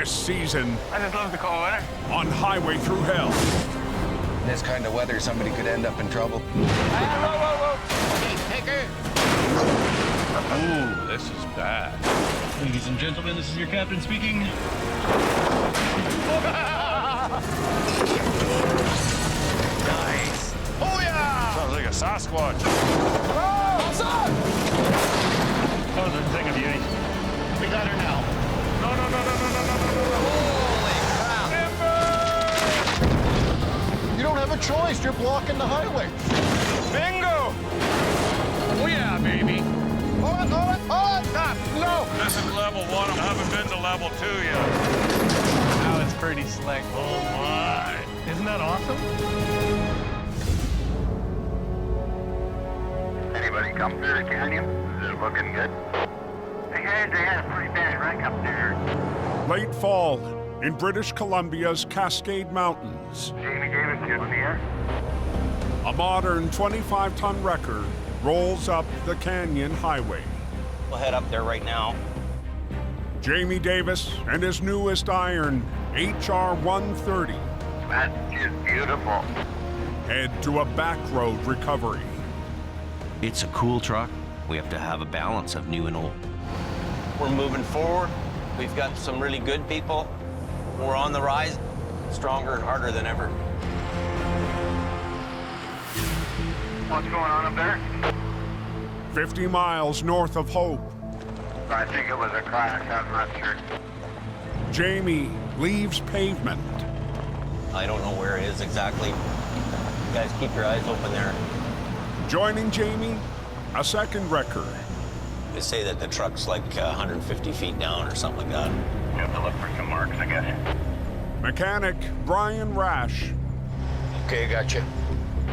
This season I just love the cold weather. on Highway Thru Hell. In this kind of weather, somebody could end up in trouble. Whoa. Hey, take her. Ooh, this is bad. Ladies and gentlemen, this is your captain speaking. Nice. Oh, yeah! Sounds like a Sasquatch. Oh, what's up? That was a thing of beauty. We got her now. No. Holy crap. You don't have a choice. You're blocking the highway. Bingo! Oh, yeah, baby. Hold on. Stop. No. This is level 1. I haven't been to level 2 yet. Now it's pretty slick. Oh, my. Isn't that awesome? Anybody come through the canyon? Is it looking good? Hey guys, they had a pretty bad wreck up there. Late fall in British Columbia's Cascade Mountains. Jamie Davis good in the air. A modern 25-ton wrecker rolls up the canyon highway. We'll head up there right now. Jamie Davis and his newest iron, HR 130, That is beautiful. head to a back road recovery. It's a cool truck. We have to have a balance of new and old. We're moving forward. We've got some really good people. We're on the rise, stronger and harder than ever. What's going on up there? 50 miles north of Hope, I think it was a crash, I'm not sure. Jamie leaves pavement. I don't know where it is exactly. You guys keep your eyes open there. Joining Jamie, a second wrecker, They say that the truck's like 150 feet down or something like that. You have to look for some marks, I guess. mechanic Brian Rash, Okay, gotcha.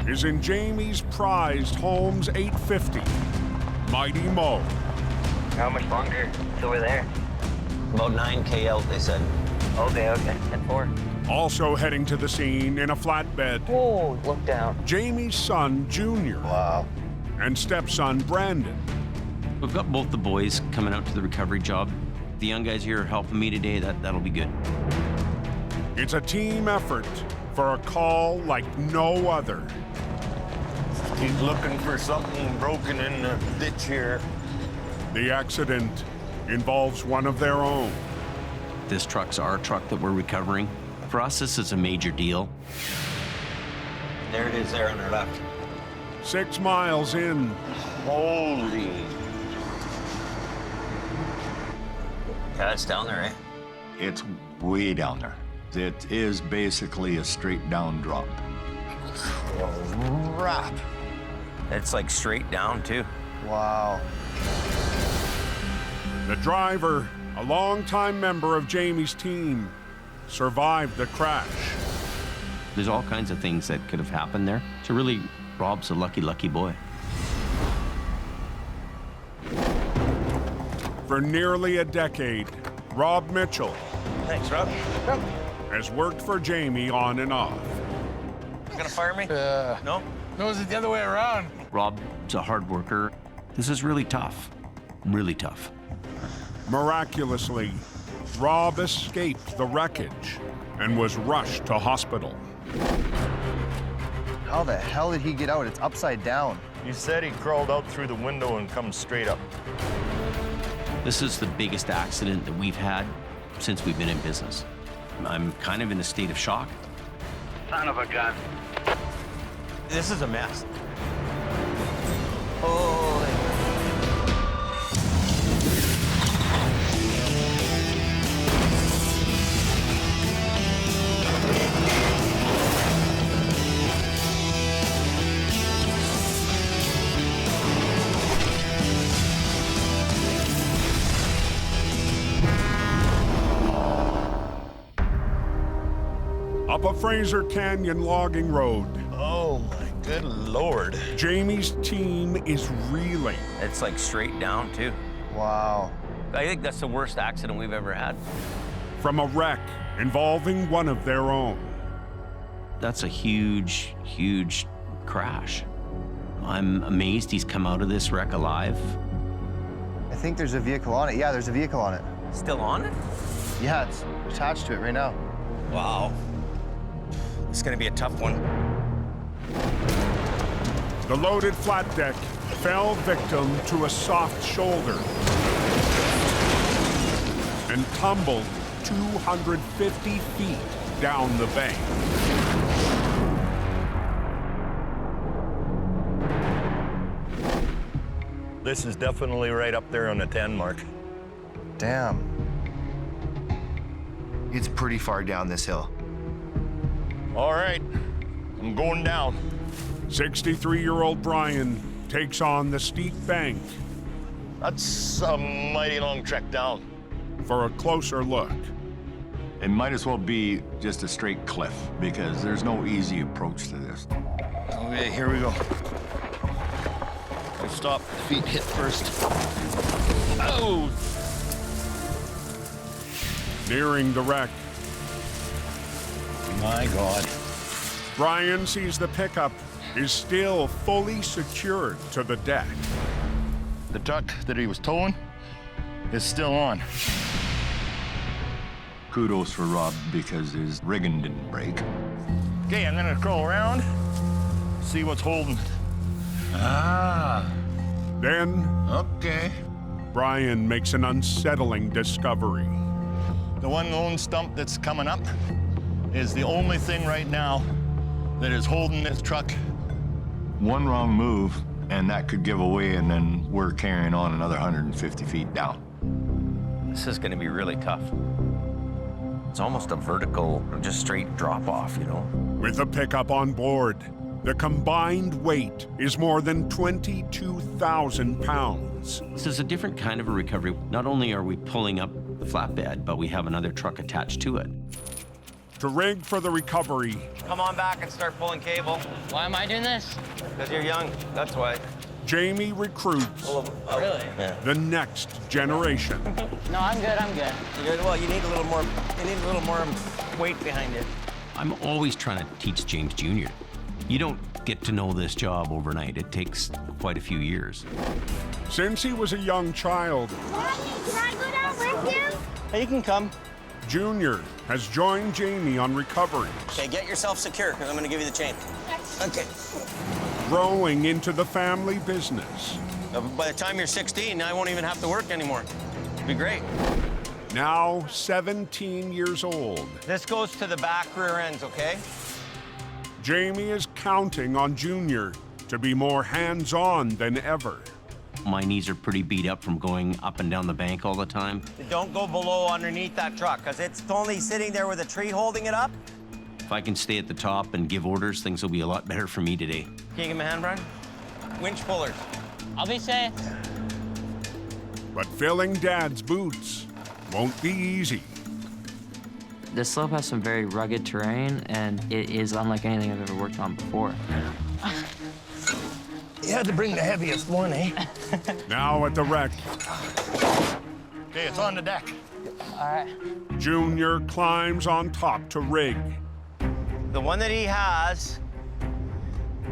is in Jamie's prized Holmes 850, Mighty Mo. How much longer till we're there? About 9K out, they said. Okay. 10-4. Also heading to the scene in a flatbed, Oh, look down. Jamie's son, Junior, Wow. and stepson, Brandon. We've got both the boys coming out to the recovery job. The young guys here are helping me today. That'll be good. It's a team effort for a call like no other. He's looking for something broken in the ditch here. The accident involves one of their own. This truck's our truck that we're recovering. For us, this is a major deal. There it is there on our left. 6 miles in, Holy. Yeah, it's down there, eh? It's way down there. It is basically a straight down drop. Crap. It's like straight down, too. Wow. the driver, a longtime member of Jamie's team, survived the crash. There's all kinds of things that could have happened there. So really, Rob's a lucky, lucky boy. For nearly a decade, Rob Mitchell Thanks, Rob. has worked for Jamie on and off. You gonna fire me? No? No, is it the other way around? Rob's a hard worker. This is really tough. Really tough. Miraculously, Rob escaped the wreckage and was rushed to hospital. How the hell did he get out? It's upside down. You said he crawled out through the window and come straight up. This is the biggest accident that we've had since we've been in business. I'm kind of in a state of shock. Son of a gun. This is a mess. Up a Fraser Canyon logging road, Oh my good Lord. Jamie's team is reeling. It's like straight down, too. Wow. I think that's the worst accident we've ever had. From a wreck involving one of their own. That's a huge, huge crash. I'm amazed he's come out of this wreck alive. I think there's a vehicle on it. Yeah, there's a vehicle on it. Still on it? Yeah, it's attached to it right now. Wow. It's gonna be a tough one. The loaded flat deck fell victim to a soft shoulder and tumbled 250 feet down the bank. This is definitely right up there on the 10 mark. Damn. It's pretty far down this hill. All right, I'm going down. 63-year-old Brian takes on the steep bank That's a mighty long trek down. for a closer look. It might as well be just a straight cliff because there's no easy approach to this. Okay, here we go. I'll stop. Feet hit first. Oh! Nearing the wreck, My God. Brian sees the pickup is still fully secured to the deck. The truck that he was towing is still on. Kudos for Rob because his rigging didn't break. Okay, I'm gonna crawl around, see what's holding. Ah, Then, okay. Brian makes an unsettling discovery. The one lone stump that's coming up is the only thing right now that is holding this truck. One wrong move, and that could give away, and then we're carrying on another 150 feet down. This is gonna be really tough. It's almost a vertical, just straight drop off, you know? With the pickup on board, the combined weight is more than 22,000 pounds. This is a different kind of a recovery. Not only are we pulling up the flatbed, but we have another truck attached to it. To rig for the recovery, Come on back and start pulling cable. Why am I doing this? Because you're young, that's why. Jamie recruits Really? the next generation. No, I'm good, I'm good. Well, you need a little more weight behind it. I'm always trying to teach James Jr. You don't get to know this job overnight. It takes quite a few years. Since he was a young child, Can I go down with you? Hey, you can come. Junior has joined Jamie on recoveries, Okay, get yourself secure, because I'm going to give you the chain. Okay. growing into the family business. By the time you're 16, I won't even have to work anymore. It'd be great. Now 17 years old, This goes to the back rear ends, okay? Jamie is counting on Junior to be more hands-on than ever. My knees are pretty beat up from going up and down the bank all the time. Don't go below underneath that truck, because it's only sitting there with a tree holding it up. If I can stay at the top and give orders, things will be a lot better for me today. Can you give me a hand, Brian? Winch pullers. I'll be safe. But filling Dad's boots won't be easy. The slope has some very rugged terrain, and it is unlike anything I've ever worked on before. You had to bring the heaviest one, eh? Now at the wreck, Okay, it's on the deck. All right. Junior climbs on top to rig. The one that he has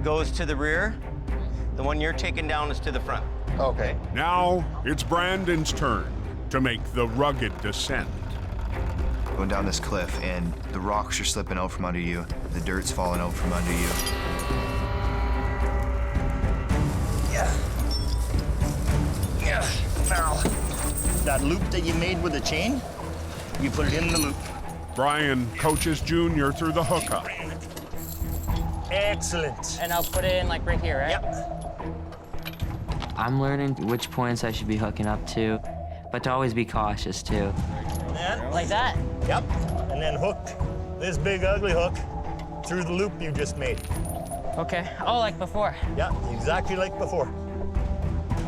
goes to the rear. The one you're taking down is to the front. Okay. Now it's Brandon's turn to make the rugged descent. Going down this cliff, and the rocks are slipping out from under you. The dirt's falling out from under you. Now, that loop that you made with the chain, you put it in the loop. Brian coaches Junior through the hookup. Excellent. And I'll put it in like right here, right? Yep. I'm learning which points I should be hooking up to, but to always be cautious too. Like that? Yep. And then hook this big ugly hook through the loop you just made. Okay. Oh, like before. Yeah, exactly like before.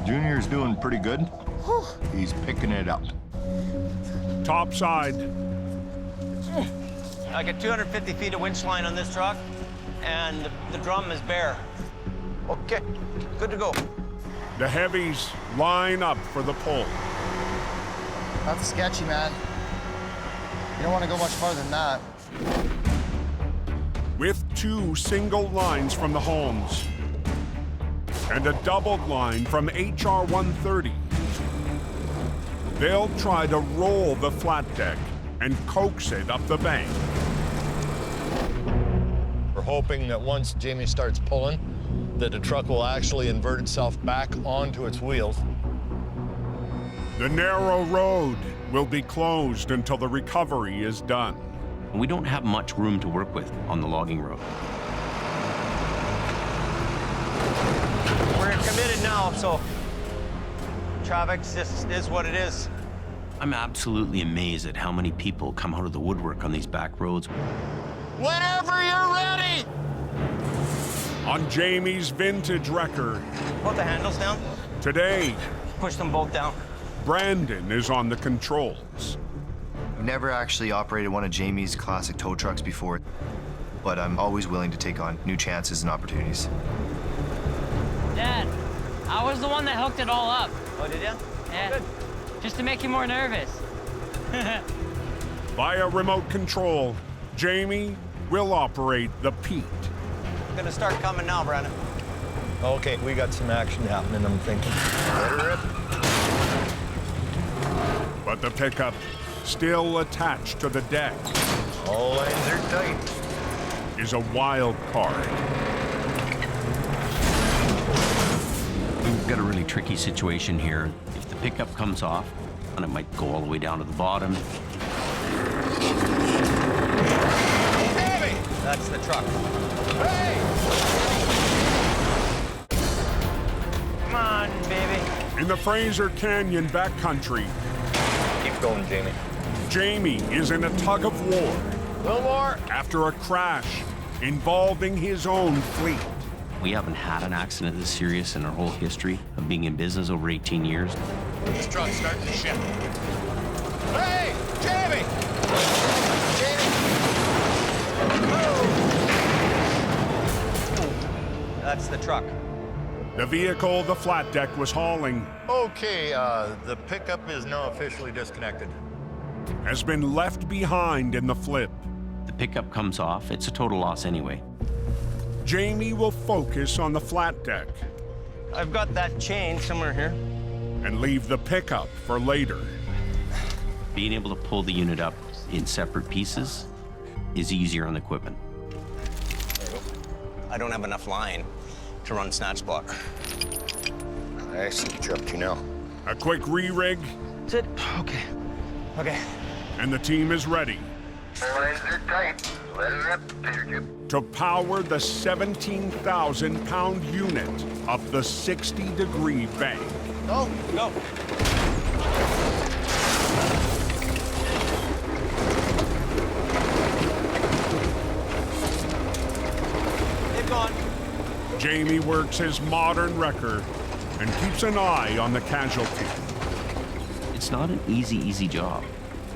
Junior's doing pretty good. He's picking it up. Top side, I got 250 feet of winch line on this truck, and the drum is bare. Okay, good to go. the heavies line up for the pull. That's sketchy, man. You don't want to go much farther than that. With 2 single lines from the homes and a doubled line from HR 130, they'll try to roll the flat deck and coax it up the bank. We're hoping that once Jamie starts pulling, that the truck will actually invert itself back onto its wheels. The narrow road will be closed until the recovery is done. We don't have much room to work with on the logging road. We're committed now, so traffic just is what it is. I'm absolutely amazed at how many people come out of the woodwork on these back roads. Whenever you're ready! On Jamie's vintage wrecker, Put the handles down. today, Push them both down. Brandon is on the controls. I've never actually operated one of Jamie's classic tow trucks before, but I'm always willing to take on new chances and opportunities. Dad, I was the one that hooked it all up. Oh, did ya? Yeah. Good. Just to make you more nervous. Via remote control, Jamie will operate the Pete. Gonna start coming now, Brandon. Okay, we got some action happening, I'm thinking. Let her rip. But the pickup, still attached to the deck, All lines are tight. is a wild card. We've got a really tricky situation here. If the pickup comes off, and it might go all the way down to the bottom. Heavy! That's the truck. Hey! Come on, baby. In the Fraser Canyon backcountry, Keep going, Jamie. Jamie is in a tug of war A little more. after a crash involving his own fleet. We haven't had an accident this serious in our whole history of being in business over 18 years. This truck's starting to shift. Hey! Jamie! That's the truck. The vehicle the flat deck was hauling Okay, the pickup is now officially disconnected. has been left behind in the flip. The pickup comes off, it's a total loss anyway. Jamie will focus on the flat deck I've got that chain somewhere here. and leave the pickup for later. Being able to pull the unit up in separate pieces is easier on the equipment. I don't have enough line to run snatch block. I see what you're up to now. A quick re-rig, That's it. Okay. Okay. and the team is ready Lines are tight. Let her rip, Peter Jim. to power the 17,000-pound unit up the 60-degree bank. Go. Go. Keep going. Jamie works his modern wrecker and keeps an eye on the casualty. It's not an easy job,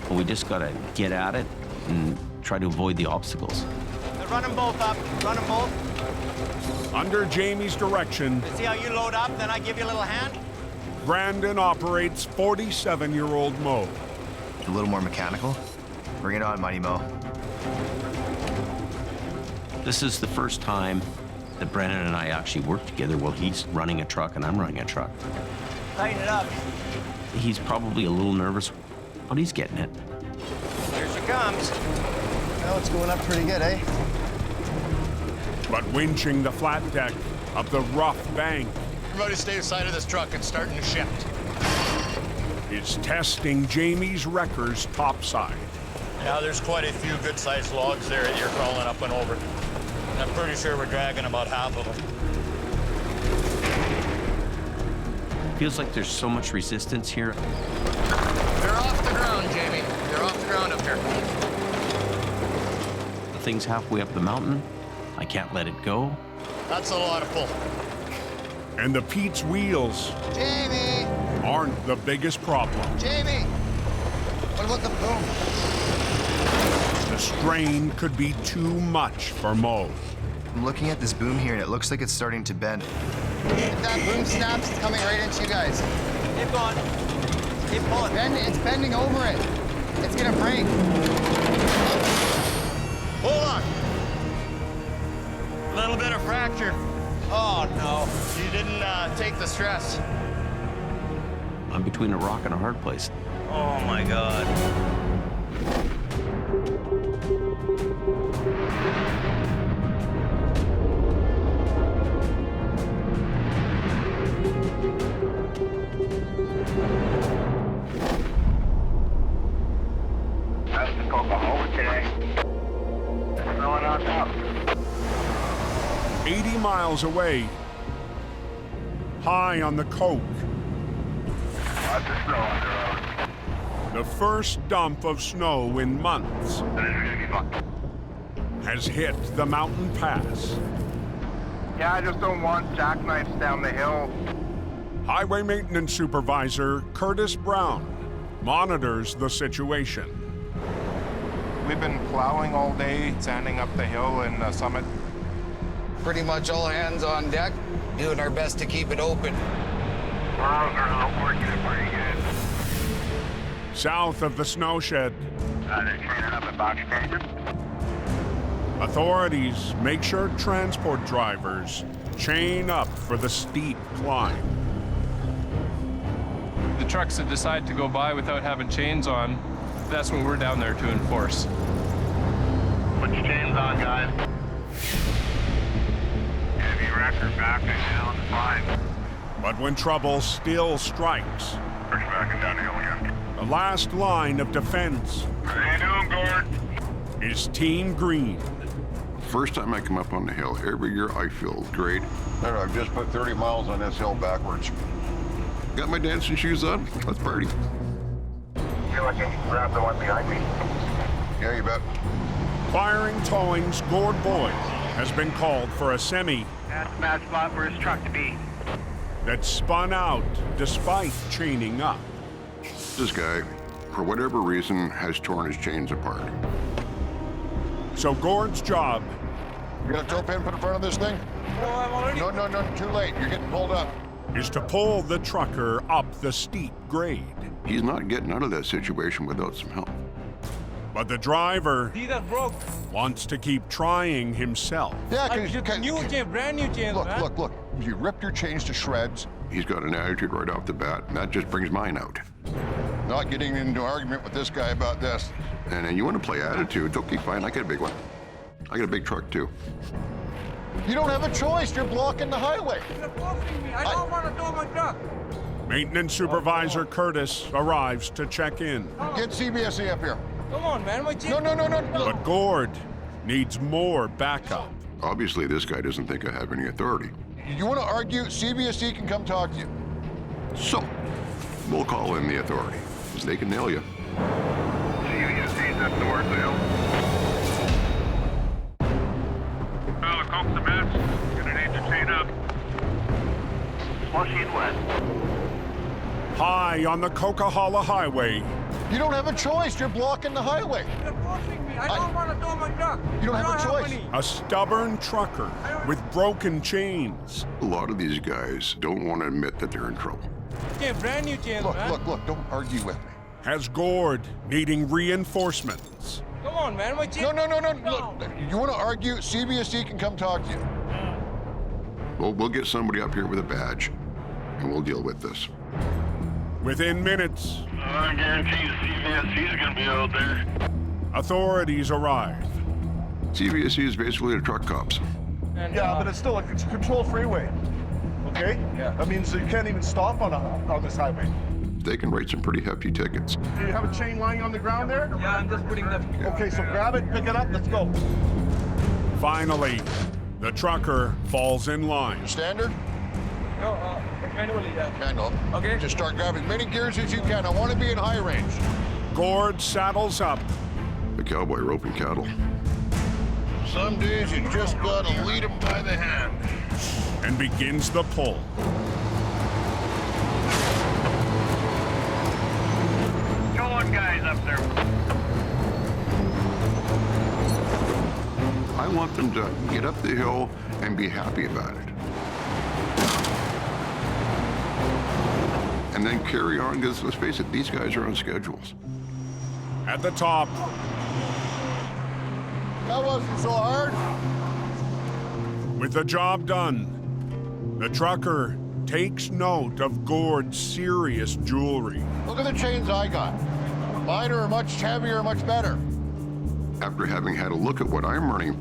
but we just gotta get at it and try to avoid the obstacles. Run them both up. Run them both. Under Jamie's direction, See how you load up, then I give you a little hand? Brandon operates 47-year-old Mo. A little more mechanical. Bring it on, Mighty Mo. This is the first time that Brandon and I actually work together. Well, he's running a truck and I'm running a truck. Tighten it up. He's probably a little nervous, but he's getting it. Here she comes. Now it's going up pretty good, eh? But winching the flat deck up the rough bank Everybody stay aside of this truck. It's starting to shift. is testing Jamie's wrecker's topside. Now, there's quite a few good-sized logs there that you're crawling up and over. And I'm pretty sure we're dragging about half of them. Feels like there's so much resistance here. They're off the ground, Jamie. They're off the ground up here. The thing's halfway up the mountain. I can't let it go. That's a lot of pull. And the Pete's wheels Jamie! aren't the biggest problem. Jamie! What about the boom? The strain could be too much for Mo. I'm looking at this boom here, and it looks like it's starting to bend. If that boom snaps, it's coming right into you guys. Keep going. Keep pulling. It's bending over it. It's gonna break. Hold on. A little bit of fracture. Oh, no. You didn't take the stress. I'm between a rock and a hard place. Oh, my God. That's the Oklahoma today. Snowing on top. 80 miles away, high on the Coke, Lots of snow on the road. the first dump of snow in months This is gonna be fun. has hit the mountain pass. Yeah, I just don't want jackknifes down the hill. Highway Maintenance Supervisor Curtis Brown monitors the situation. We've been plowing all day, sanding up the hill and the summit. Pretty much all hands on deck, doing our best to keep it open. Roads are not working pretty good. South of the snow shed, They're training up at box changes. authorities make sure transport drivers chain up for the steep climb. The trucks that decide to go by without having chains on, that's what we're down there to enforce. Put your chains on, guys. Heavy wrecker backing down the climb. But when trouble still strikes, Push backing down the hill again. the last line of defense How you doing, Gord? is Team Green. First time I come up on the hill, every year I feel great. I've just put 30 miles on this hill backwards. Got my dancing shoes on, let's party. Feel like I can grab the one behind me. Yeah, you bet. Firing Towing's Gord Boyd has been called for a semi That's the bad spot for his truck to be. that spun out despite chaining up. This guy, for whatever reason, has torn his chains apart. So Gord's job You got a tow pin put in front of this thing? No, too late. You're getting pulled up. is to pull the trucker up the steep grade. He's not getting out of that situation without some help. But the driver See that broke? wants to keep trying himself. Yeah, brand new chain, Look. You ripped your chains to shreds. He's got an attitude right off the bat, and that just brings mine out. Not getting into an argument with this guy about this. And then you want to play attitude, okay, fine, I got a big one. I got a big truck too. You don't have a choice. You're blocking the highway. I don't want to tow my truck. Maintenance Supervisor Curtis arrives to check in. Get CBSE up here. Come on, man, my chain. No. But Gord needs more backup. Obviously, this guy doesn't think I have any authority. You want to argue? CBSE can come talk to you. So, we'll call in the authority, because they can nail you. CBSE's up north hill. Well, the Coke's a mess. Gonna need to chain up. Slushy and wet. High on the Coquihalla Highway, You don't have a choice. You're blocking the highway. You're forcing me. I don't want to tow my truck. You don't have a choice. a stubborn trucker with broken chains. A lot of these guys don't want to admit that they're in trouble. Okay, brand new chain, man. Look. Don't argue with me. Has Gord needing reinforcements. Come on, man, my chain. No. Look, you want to argue? CBSE can come talk to you. Well, we'll get somebody up here with a badge, and we'll deal with this. Within minutes, I guarantee the CBSE's gonna be out there. authorities arrive. CVSE is basically the truck cops. And, Yeah, but it's still a controlled freeway. Okay? Yeah. That means you can't even stop on this highway. They can write some pretty hefty tickets. Do you have a chain lying on the ground there? Yeah, I'm just putting that. Okay, so grab it, pick it up, let's go. Finally, the trucker falls in line. Standard? No, manually, yeah. Manual. Okay. Just start grabbing as many gears as you can. I want to be in high range. Gord saddles up. The cowboy roping cattle. Some days you just gotta lead them by the hand. And begins the pull. Come on, guys, up there. I want them to get up the hill and be happy about it. And then carry on, because let's face it, these guys are on schedules. At the top, That wasn't so hard. with the job done, the trucker takes note of Gord's serious jewelry. Look at the chains I got. Lighter or much heavier or much better? After having had a look at what I'm running,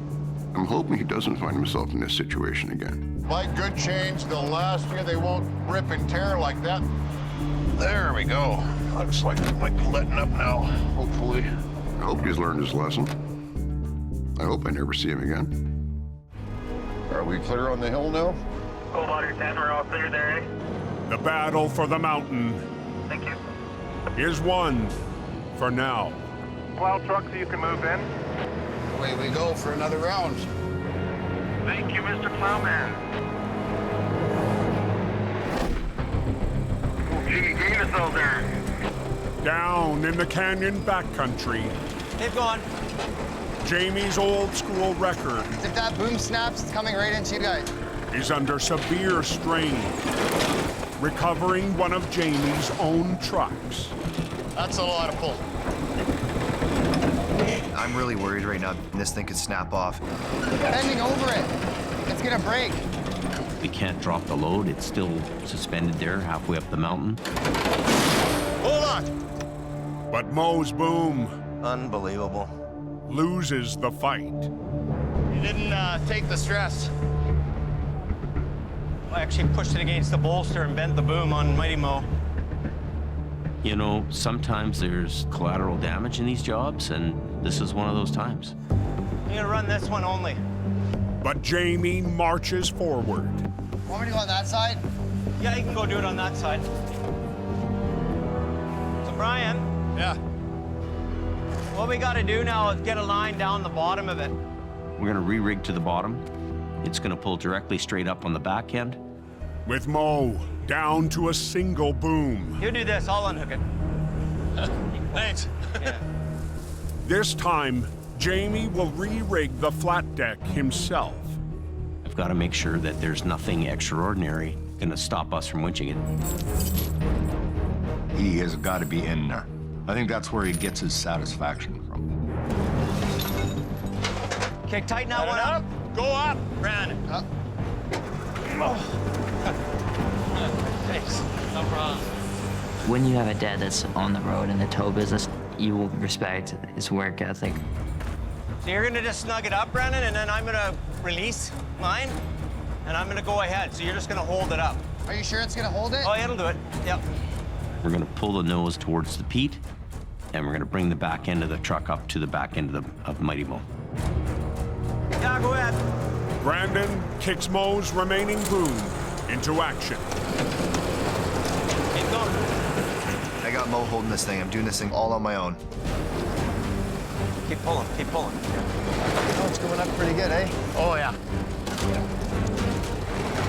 I'm hoping he doesn't find himself in this situation again. Like good chains, they'll last you. They won't rip and tear like that. There we go. Looks like it might be letting up now, hopefully. I hope he's learned his lesson. I hope I never see him again. Are we clear on the hill now? Cold water 10, we're all clear there, eh? The battle for the mountain Thank you. is won for now. Plow truck so you can move in. Away we go for another round. Thank you, Mr. Plowman. Oh, gee, you gained us all there. Down in the canyon backcountry, Keep going. Jamie's old school record If that boom snaps, it's coming right into you guys. is under severe strain, recovering one of Jamie's own trucks. That's a lot of pull. I'm really worried right now. This thing could snap off. Bending over it. It's gonna break. We can't drop the load. It's still suspended there halfway up the mountain. Hold on. But Mo's boom Unbelievable. loses the fight. You didn't take the stress. I actually pushed it against the bolster and bent the boom on Mighty Mo. You know, sometimes there's collateral damage in these jobs, and this is one of those times. I'm gonna run this one only. But Jamie marches forward. Want me to go on that side? Yeah, you can go do it on that side. So Brian. Yeah. What we gotta do now is get a line down the bottom of it. We're gonna re-rig to the bottom. It's gonna pull directly straight up on the back end. With Mo down to a single boom. You do this, I'll unhook it. Thanks. Yeah. This time, Jamie will re-rig the flat deck himself. I've got to make sure that there's nothing extraordinary gonna stop us from winching it. He has got to be in there. I think that's where he gets his satisfaction from. Okay, tighten that one up. Go up. Brandon. Up. Thanks. No problem. When you have a dad that's on the road in the tow business, you will respect his work ethic. So you're gonna just snug it up, Brandon, and then I'm gonna release mine, and I'm gonna go ahead. So you're just gonna hold it up. Are you sure it's gonna hold it? Oh, it'll do it. Yep. We're gonna pull the nose towards the peat, and we're gonna bring the back end of the truck up to the back end of Mighty Mo. Yeah, go ahead. Brandon kicks Mo's remaining boom into action. Keep going. I got Mo holding this thing. I'm doing this thing all on my own. Keep pulling, keep pulling. Oh, it's going up pretty good, eh? Oh, yeah.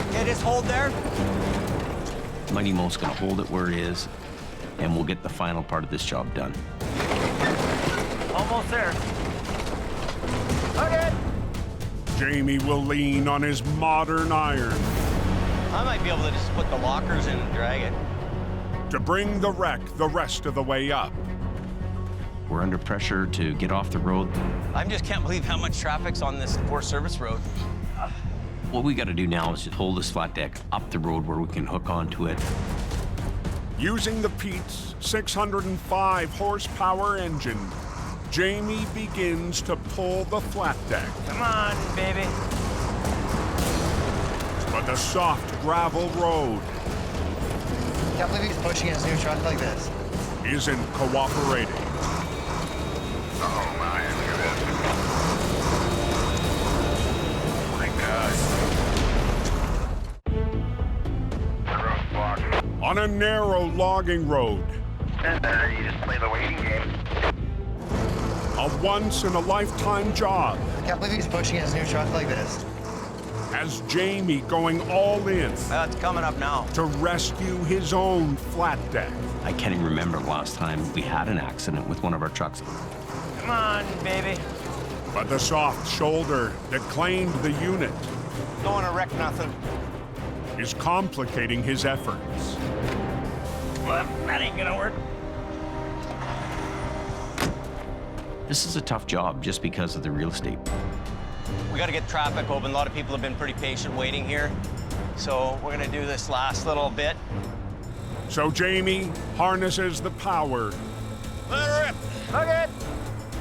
Okay, just hold there. Mighty Mo's gonna hold it where it is, and we'll get the final part of this job done. Almost there. Okay. Jamie will lean on his modern iron I might be able to just put the lockers in and drag it. to bring the wreck the rest of the way up. We're under pressure to get off the road. I just can't believe how much traffic's on this Forest Service road. What we gotta do now is just hold this flat deck up the road where we can hook onto it. Using the Pete's 605 horsepower engine, Jamie begins to pull the flat deck. Come on, baby. But the soft gravel road Can't believe he's pushing his new truck like this. isn't cooperating. Oh my, look at this. Oh my God. Road block. On a narrow logging road, And you just play the waiting game. a once-in-a-lifetime job, Can't believe he's pushing his new truck like this. has Jamie going all in It's coming up now. to rescue his own flat deck. I can't even remember the last time we had an accident with one of our trucks. Come on, baby. But the soft shoulder that claimed the unit Don't want to wreck nothing. is complicating his efforts. Well, that ain't gonna work. This is a tough job just because of the real estate. We got to get traffic open. A lot of people have been pretty patient waiting here. So we're gonna do this last little bit. So Jamie harnesses the power Let her rip. Okay.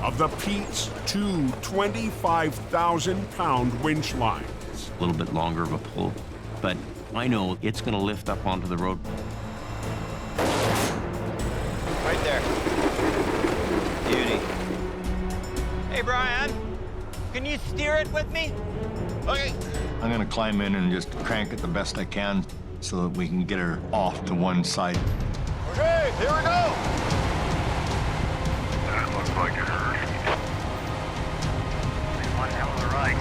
Of the Pete's two 25,000-pound winch lines. A little bit longer of a pull, but I know it's gonna lift up onto the road. Right there. Beauty. Hey, Brian, can you steer it with me? Okay. I'm gonna climb in and just crank it the best I can so that we can get her off to one side. Okay, here we go. That looks like it hurt. One hell of a ride.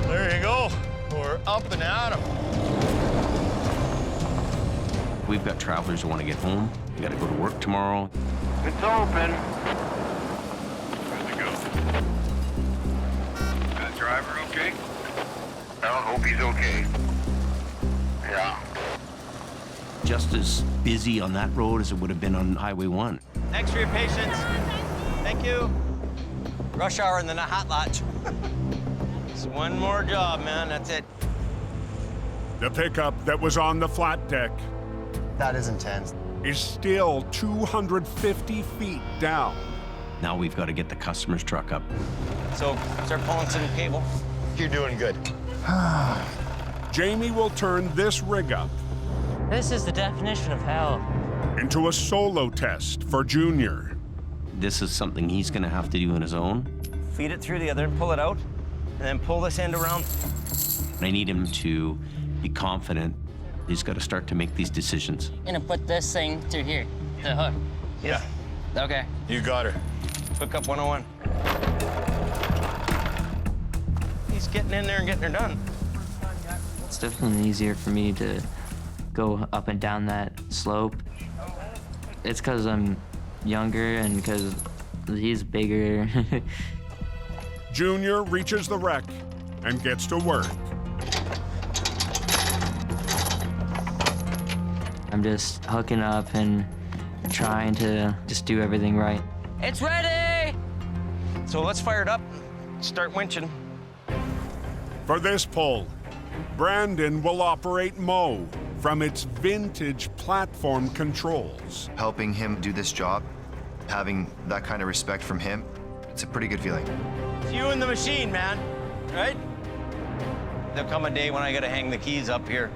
There you go. We're up and at 'em. We've got travelers who want to get home. We got to go to work tomorrow. It's open. Good to go. That driver okay? I hope he's okay. Yeah. Just as busy on that road as it would have been on Highway 1. Thanks for your patience. Thank you. Rush hour and then a hot lodge. It's one more job, man. That's it. The pickup that was on the flat deck That is intense. is still 250 feet down. Now we've got to get the customer's truck up. So start pulling some cable. You're doing good. Jamie will turn this rig up This is the definition of hell. into a solo test for Junior. This is something he's going to have to do on his own. Feed it through the other, pull it out, and then pull this end around. I need him to be confident. He's got to start to make these decisions. I'm gonna put this thing through here, the hook. Yeah. Okay. You got her. Hook up 101. He's getting in there and getting her done. It's definitely easier for me to go up and down that slope. It's because I'm younger and because he's bigger. Junior reaches the wreck and gets to work. I'm just hooking up and trying to just do everything right. It's ready! So let's fire it up, start winching. For this pull, Brandon will operate Mo from its vintage platform controls. Helping him do this job, having that kind of respect from him, it's a pretty good feeling. It's you and the machine, man, right? There'll come a day when I gotta hang the keys up here,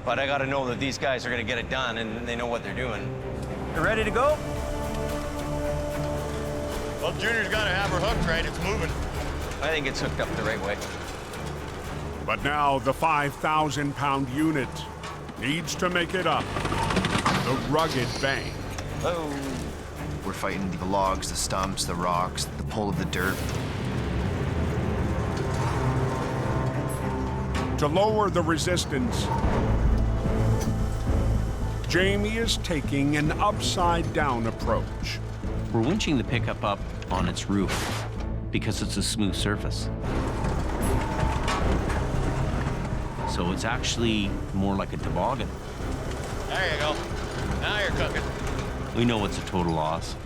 but I gotta know that these guys are gonna get it done and they know what they're doing. You ready to go? Well, Junior's got to have her hooked right. It's moving. I think it's hooked up the right way. But now the 5,000-pound unit needs to make it up the rugged bank. Oh. We're fighting the logs, the stumps, the rocks, the pull of the dirt. To lower the resistance, Jamie is taking an upside-down approach. We're winching the pickup up on its roof because it's a smooth surface. So it's actually more like a toboggan. There you go. Now you're cooking. We know it's a total loss,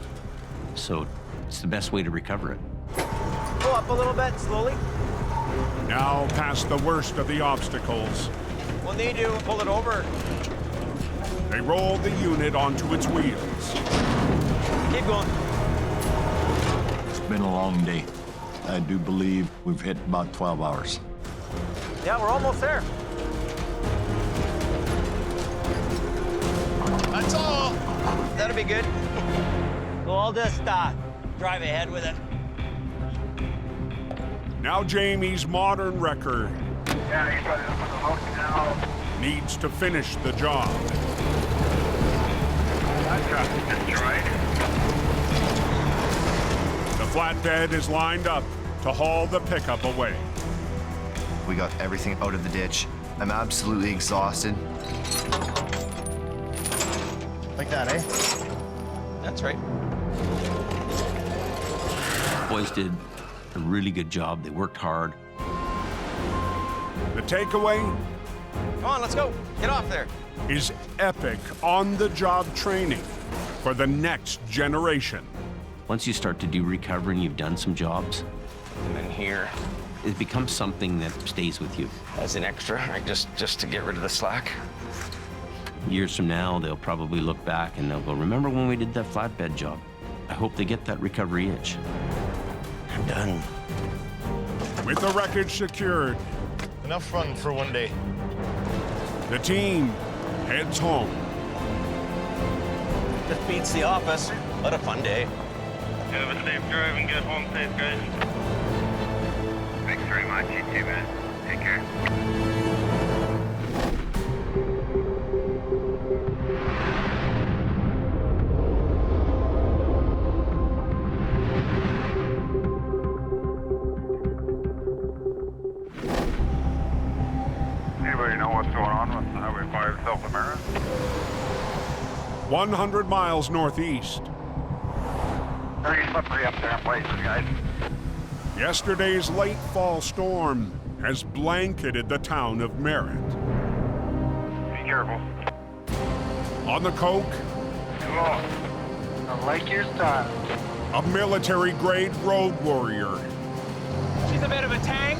so it's the best way to recover it. Pull up a little bit, slowly. Now past the worst of the obstacles, We'll need to pull it over. they roll the unit onto its wheels. Keep going. It's been a long day. I do believe we've hit about 12 hours. Yeah, we're almost there. That's all. That'll be good. We'll all just drive ahead with it. Now Jamie's modern wrecker Yeah, he's running up on the hook now. needs to finish the job. That truck is destroyed. The flatbed is lined up to haul the pickup away. We got everything out of the ditch. I'm absolutely exhausted. Like that, eh? That's right. Boys did a really good job. They worked hard. The takeaway Come on, let's go. Get off there. is epic on-the-job training for the next generation. Once you start to do recovery and you've done some jobs, And then here, it becomes something that stays with you. as an extra, right, just to get rid of the slack. Years from now, they'll probably look back and they'll go, remember when we did that flatbed job? I hope they get that recovery itch. I'm done. With the wreckage secured, Enough fun for one day. the team heads home. Just beats the office. What a fun day. Have a safe drive and get home safe, guys. Thanks very much, you too, man. Take care. Anybody know what's going on with Highway 5 South America? 100 miles northeast. Very slippery up there in places, guys. Yesterday's late fall storm has blanketed the town of Merritt. Be careful. On the coke, Hello. I like your style. a military-grade road warrior. She's a bit of a tank.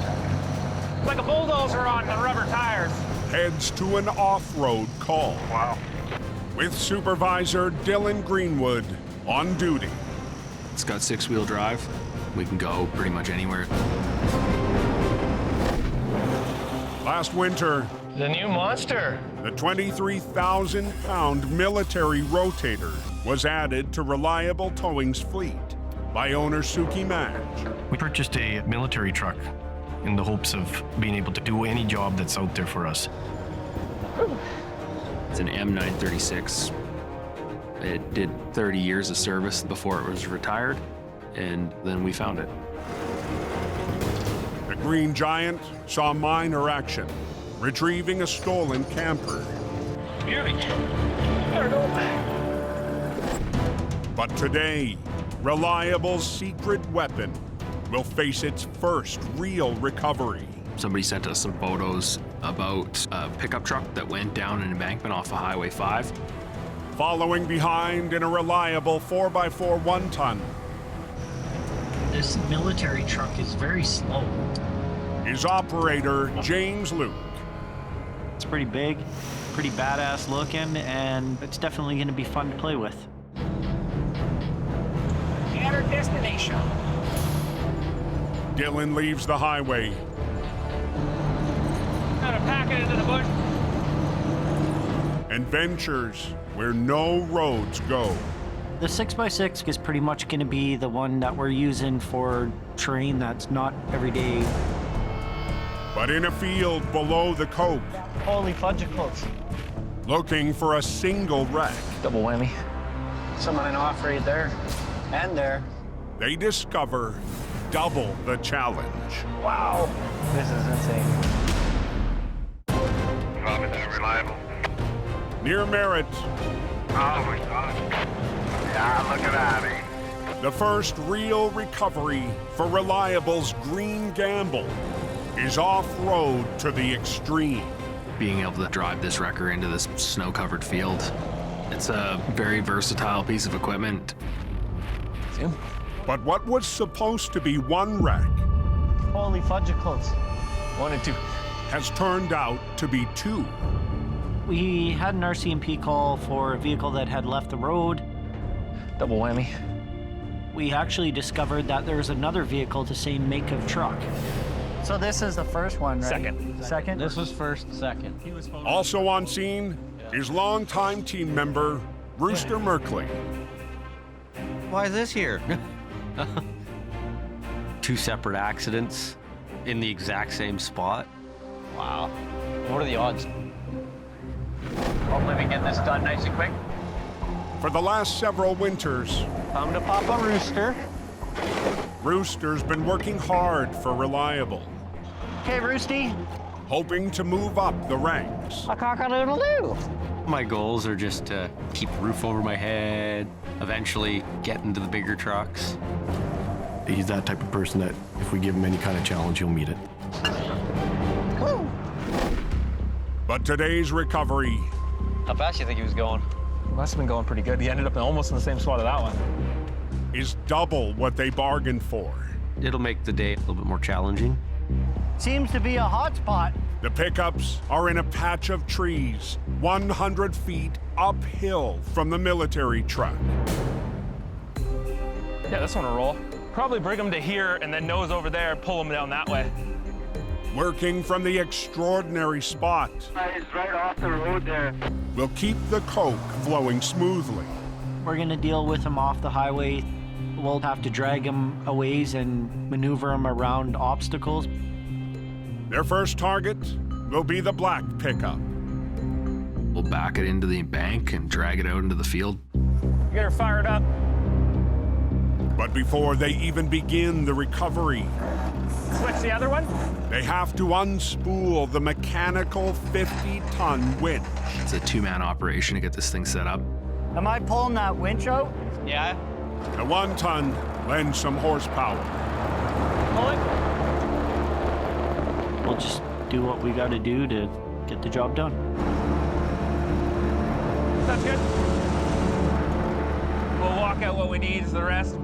Like a bulldozer on the rubber tires. Heads to an off-road call. Wow. With Supervisor Dylan Greenwood on duty. It's got 6-wheel drive. We can go pretty much anywhere. Last winter, The new monster. the 23,000-pound military rotator was added to Reliable Towing's fleet by owner Suki Madge. We purchased a military truck in the hopes of being able to do any job that's out there for us. It's an M936. It did 30 years of service before it was retired, and then we found it. The Green Giant saw minor action, retrieving a stolen camper. Beauty. There we go. But today, Reliable's secret weapon will face its first real recovery. Somebody sent us some photos about a pickup truck that went down an embankment off of Highway 5. Following behind in a Reliable 4x4 one-ton This military truck is very slow. is operator James Luke. It's pretty big, pretty badass looking, and it's definitely going to be fun to play with. At our destination. Dylan leaves the highway. Gotta pack it into the bush. And ventures where no roads go. The 6x6 is pretty much going to be the one that we're using for terrain that's not everyday. But in a field below the coke, Holy fudgicles. looking for a single wreck, Double whammy. Someone in off right there. And there. they discover double the challenge. Wow. This is insane. Probably that reliable. Near Merritt, Oh my God. Yeah, look at that, eh? the first real recovery for Reliable's Green Gamble is off-road to the extreme. Being able to drive this wrecker into this snow-covered field, it's a very versatile piece of equipment. But what was supposed to be one wreck Holy fudgicles. 1 and 2. has turned out to be two. We had an RCMP call for a vehicle that had left the road. Double whammy. We actually discovered that there was another vehicle the same make of truck. So this is the first one, right? Second. Second? This was first, second. Also on scene is longtime team member Rooster Merkley. Why is this here? 2 separate accidents in the exact same spot. Wow. What are the odds? Hopefully we get this done nice and quick. For the last several winters, Time to pop a rooster. Rooster's been working hard for Reliable, Okay, Roosty. hoping to move up the ranks. A cock-a-doodle-doo. My goals are just to keep a roof over my head, eventually get into the bigger trucks. He's that type of person that if we give him any kind of challenge, he'll meet it. But today's recovery How fast do you think he was going? Must have been going pretty good. He ended up almost in the same spot as that one. is double what they bargained for. It'll make the day a little bit more challenging. Seems to be a hot spot. The pickups are in a patch of trees 100 feet uphill from the military truck. Yeah, this one will roll. Probably bring them to here and then nose over there and pull them down that way. Working from the extraordinary spot It's right off the road there. will keep the coke flowing smoothly. We're gonna deal with him off the highway. We'll have to drag him a ways and maneuver him around obstacles. Their first target will be the black pickup. We'll back it into the bank and drag it out into the field. Get her fired up. But before they even begin the recovery, Switch the other one. they have to unspool the mechanical 50-ton winch. It's a two-man operation to get this thing set up. Am I pulling that winch out? Yeah. The 1-ton lends some horsepower. Pull it. We'll just do what we gotta do to get the job done. That's good. We'll walk out what we need is the rest.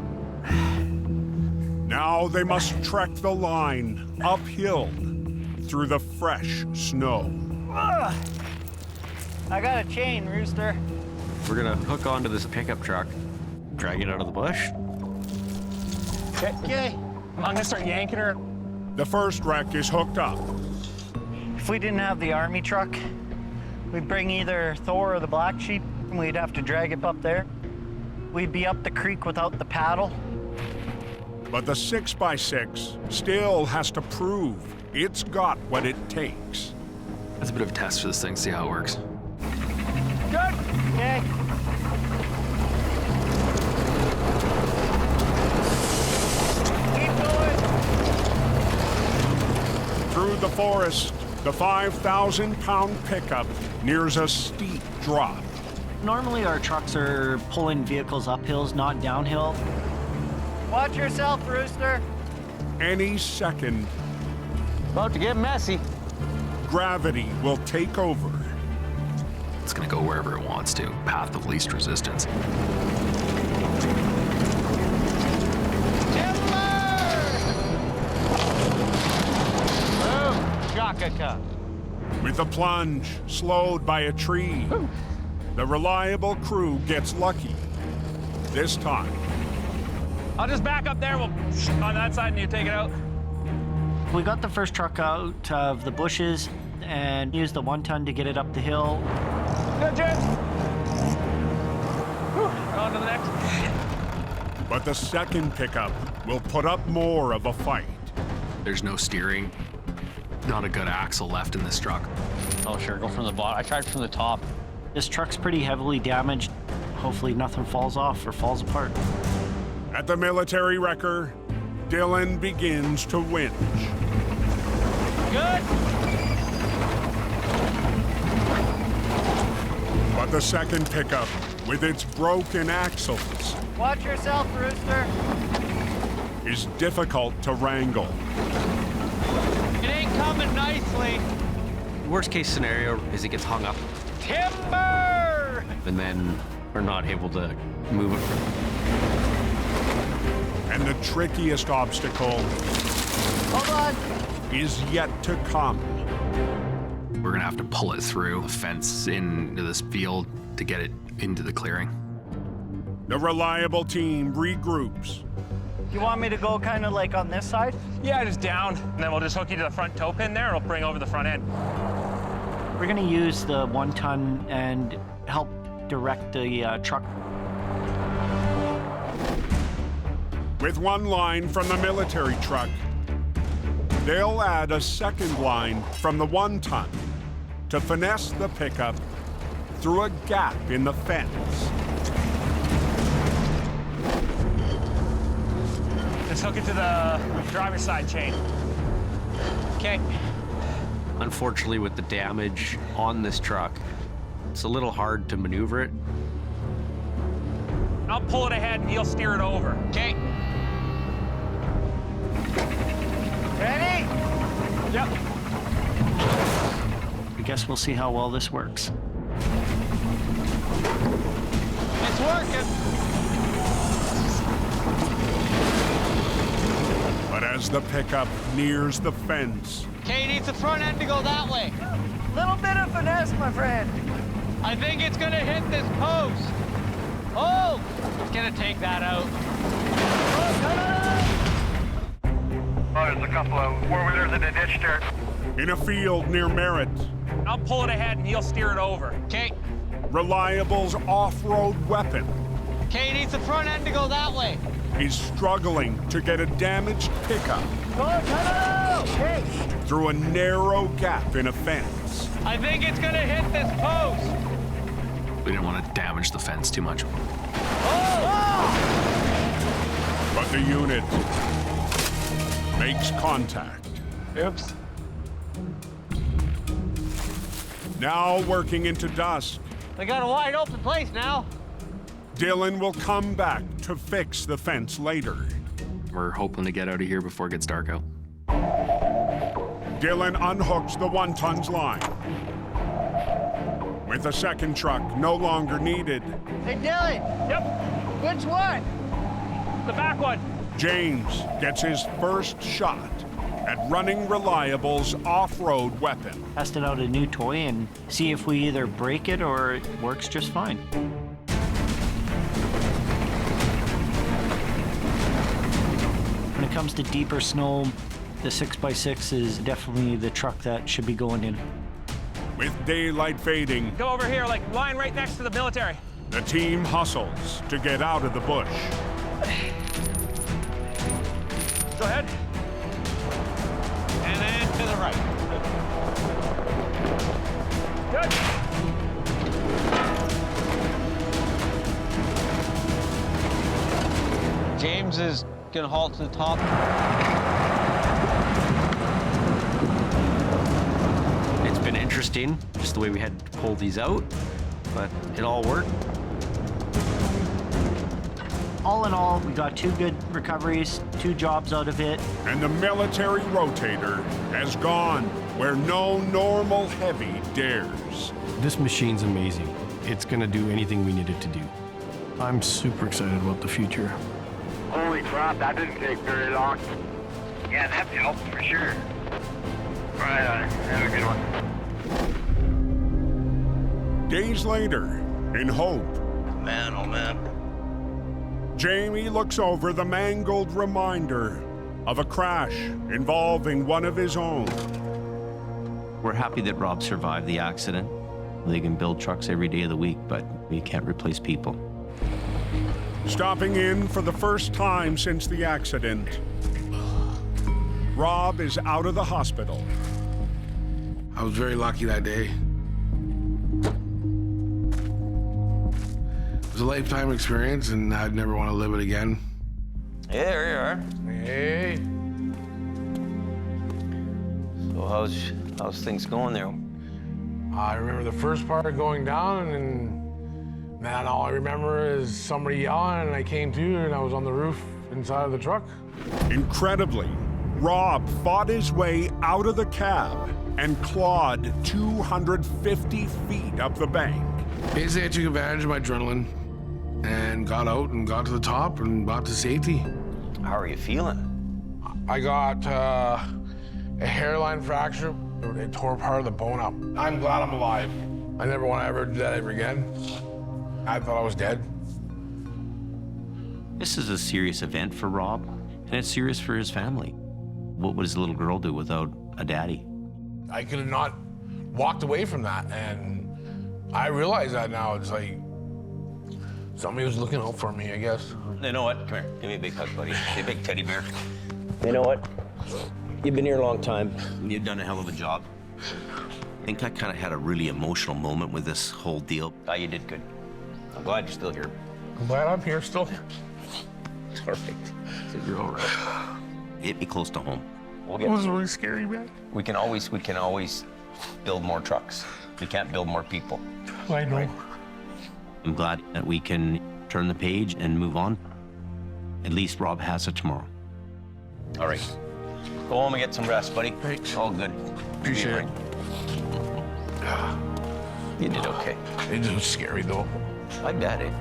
Now they must trek the line uphill through the fresh snow. I got a chain, Rooster. We're gonna hook onto this pickup truck, drag it out of the bush. Okay. I'm gonna start yanking her. The first wreck is hooked up. If we didn't have the army truck, we'd bring either Thor or the Black Sheep, and we'd have to drag it up there. We'd be up the creek without the paddle. But the 6x6 still has to prove it's got what it takes. That's a bit of a test for this thing, see how it works. Good. Okay. Keep going. Through the forest, the 5,000-pound pickup nears a steep drop. Normally our trucks are pulling vehicles up hills, not downhill. Watch yourself, Rooster. Any second, About to get messy. gravity will take over. It's gonna go wherever it wants to, path of least resistance. With the plunge slowed by a tree, the reliable crew gets lucky. This time, I'll just back up there. We'll on that side and you take it out. We got the first truck out of the bushes and used the 1-ton to get it up the hill. Good, Jim. On to the next. but the second pickup will put up more of a fight. There's no steering, not a good axle left in this truck. Oh, sure, go from the bottom. I tried from the top. This truck's pretty heavily damaged. Hopefully nothing falls off or falls apart. At the military wrecker, Dylan begins to winch. Good. But the second pickup, with its broken axles, Watch yourself, Rooster. is difficult to wrangle. It ain't coming nicely. Worst case scenario is it gets hung up Timber! and then we're not able to move it. And the trickiest obstacle Hold on. is yet to come. We're gonna have to pull it through a fence into this field to get it into the clearing. The reliable team regroups. You want me to go kind of like on this side? Yeah, just down, and then we'll just hook you to the front toe pin there. It'll bring over the front end. We're gonna use the 1-ton and help direct the truck. With one line from the military truck, they'll add a second line from the 1-ton to finesse the pickup through a gap in the fence. Just hook it to the driver's side chain. Okay. Unfortunately, with the damage on this truck, it's a little hard to maneuver it. I'll pull it ahead and you'll steer it over. Okay. Ready? Yep. I guess we'll see how well this works. It's working. But as the pickup nears the fence, Okay, you need some the front end to go that way. Little bit of finesse, my friend. I think it's gonna hit this post. Oh! It's gonna take that out. Oh, there's a couple of four-wheelers in the ditch there. In a field near Merritt, I'll pull it ahead and he'll steer it over. Okay. Reliable's off-road weapon Okay, needs the front end to go that way. is struggling to get a damaged pickup through a narrow gap in a fence. I think it's gonna hit this post. We didn't want to damage the fence too much. But the unit makes contact. Oops. Now working into dusk, We got a wide open place now. Dylan will come back to fix the fence later. We're hoping to get out of here before it gets dark out. Dylan unhooks the 1-ton's line. With the second truck no longer needed, Hey, Dylan. Yep, Which one? the back one. James gets his first shot at running Reliable's off-road weapon. Testing out a new toy and see if we either break it or it works just fine. When it comes to deeper snow, the 6x6 is definitely the truck that should be going in. With daylight fading, Go over here, like line right next to the military. the team hustles to get out of the bush. Go ahead. And then to the right. Good. James is gonna halt to the top. It's been interesting, just the way we had to pull these out, but it all worked. All in all, we got 2 good recoveries, 2 jobs out of it. And the military rotator has gone where no normal heavy dares. This machine's amazing. It's gonna do anything we need it to do. I'm super excited about the future. Holy crap, that didn't take very long. Yeah, that helped for sure. Right on. Have a good one. Days later, in hope, Man, oh man. Jamie looks over the mangled reminder of a crash involving one of his own. We're happy that Rob survived the accident. They can build trucks every day of the week, but we can't replace people. Stopping in for the first time since the accident, Rob is out of the hospital. I was very lucky that day. It was a lifetime experience, and I'd never want to live it again. Yeah, there you are. Hey. So how's things going there? I remember the first part going down, and man, all I remember is somebody yelling, and I came to, and I was on the roof inside of the truck. Incredibly, Rob fought his way out of the cab and clawed 250 feet up the bank. Basically, I took advantage of my adrenaline and got out and got to the top and got to safety. How are you feeling? I got a hairline fracture. It tore part of the bone up. I'm glad I'm alive. I never want to ever do that ever again. I thought I was dead. This is a serious event for Rob, and it's serious for his family. What would his little girl do without a daddy? I could have not walked away from that, and I realize that now. It's like somebody was looking out for me, I guess. You know what? Come here. Give me a big hug, buddy. Be a big teddy bear. You know what? You've been here a long time. You've done a hell of a job. I think I kind of had a really emotional moment with this whole deal. Oh, you did good. I'm glad you're still here. I'm glad I'm here still. Perfect. So you're all right. Hit me close to home. It was really scary, man. We can always build more trucks. We can't build more people. I know. I'm glad that we can turn the page and move on. At least Rob has it tomorrow. All right. Go home and get some rest, buddy. Thanks. All good. Appreciate it. You did okay. It was scary, though. I bet it.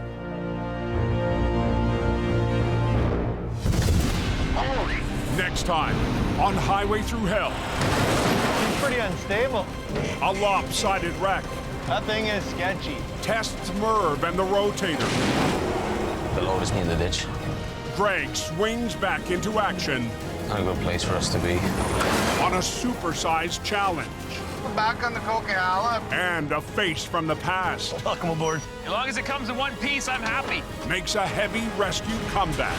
Next time on Highway Thru Hell. pretty unstable. A lopsided wreck. That thing is sketchy. Tests Merv and the rotator. The load is near the ditch. Greg swings back into action Not a good place for us to be. on a supersized challenge. We're back on the Coquihalla. And a face from the past. Welcome aboard. As long as it comes in one piece, I'm happy. Makes a heavy rescue comeback.